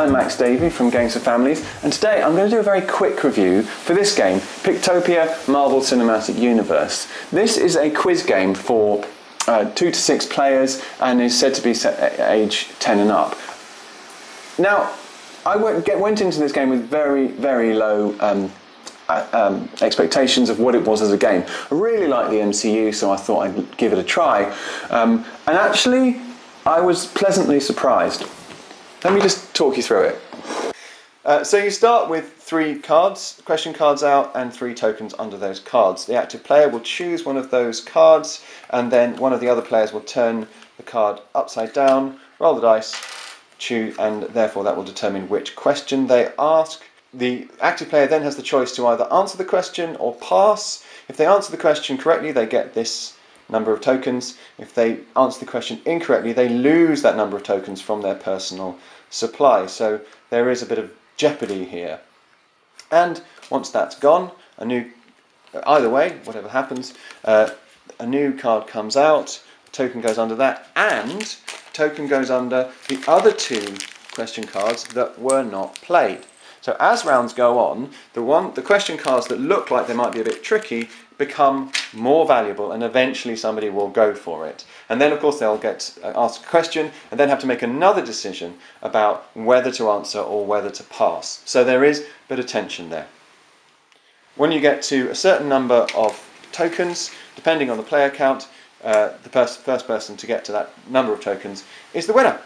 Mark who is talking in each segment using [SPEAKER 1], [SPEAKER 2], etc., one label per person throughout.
[SPEAKER 1] I'm Max Davie from Games for Families, and today I'm going to do a very quick review for this game, Pictopia Marvel Cinematic Universe. This is a quiz game for 2 to 6 players and is said to be set at age 10 and up. Now, I went into this game with very, very low expectations of what it was as a game. I really like the MCU, so I thought I'd give it a try. And actually, I was pleasantly surprised. Let me just talk you through it. So you start with 3 cards, question cards out, and 3 tokens under those cards. The active player will choose one of those cards, and then one of the other players will turn the card upside down, roll the dice, choose, and therefore that will determine which question they ask. The active player then has the choice to either answer the question or pass. If they answer the question correctly, they get this number of tokens. If they answer the question incorrectly, they lose that number of tokens from their personal supply. So there is a bit of jeopardy here. And once that's gone, either way, whatever happens, a new card comes out, a token goes under that, and a token goes under the other 2 question cards that were not played. So as rounds go on, the question cards that look like they might be a bit tricky become more valuable, and eventually somebody will go for it. And then of course they'll get asked a question and then have to make another decision about whether to answer or whether to pass. So there is a bit of tension there. When you get to a certain number of tokens, depending on the player count, the first person to get to that number of tokens is the winner.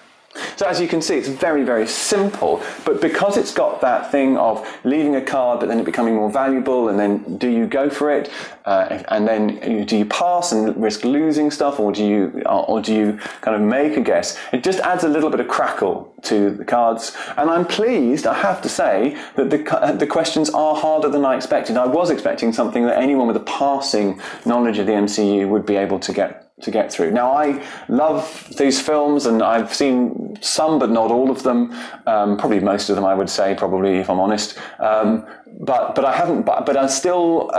[SPEAKER 1] So as you can see, it's very, very simple, but because it's got that thing of leaving a card but then it becoming more valuable, and then do you go for it, and then do you pass and risk losing stuff, or do you kind of make a guess? It just adds a little bit of crackle to the cards, and I'm pleased, I have to say, that the questions are harder than I expected. I was expecting something that anyone with a passing knowledge of the MCU would be able to get through. Now, I love these films, and I've seen some but not all of them, probably most of them I would say, probably, if I'm honest, but I haven't, but I'm still,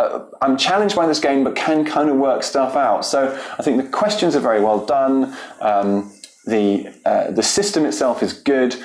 [SPEAKER 1] I'm challenged by this game but can kind of work stuff out. So I think the questions are very well done, the system itself is good.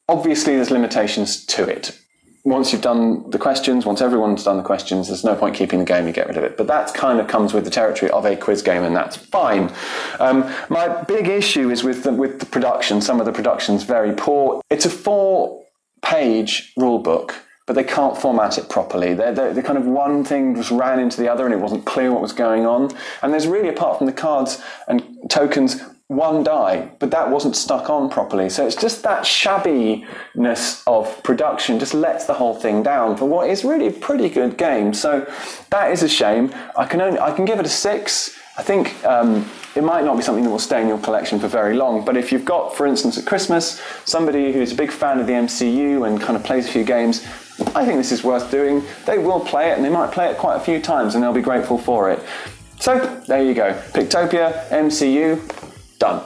[SPEAKER 1] Obviously there's limitations to it. Once you've done the questions, once everyone's done the questions, there's no point keeping the game, you get rid of it. But that kind of comes with the territory of a quiz game, and that's fine. My big issue is with the production. Some of the production's very poor. It's a 4-page rule book, but they can't format it properly. They're kind of one thing just ran into the other and it wasn't clear what was going on. And there's really, apart from the cards and tokens, 1 die, but that wasn't stuck on properly. So it's just that shabbiness of production just lets the whole thing down for what is really a pretty good game. So that is a shame. I can give it a 6. I think it might not be something that will stay in your collection for very long, but if you've got, for instance, at Christmas, somebody who's a big fan of the MCU and kind of plays a few games, I think this is worth doing. They will play it, and they might play it quite a few times, and they'll be grateful for it. So there you go. Pictopia, MCU, done.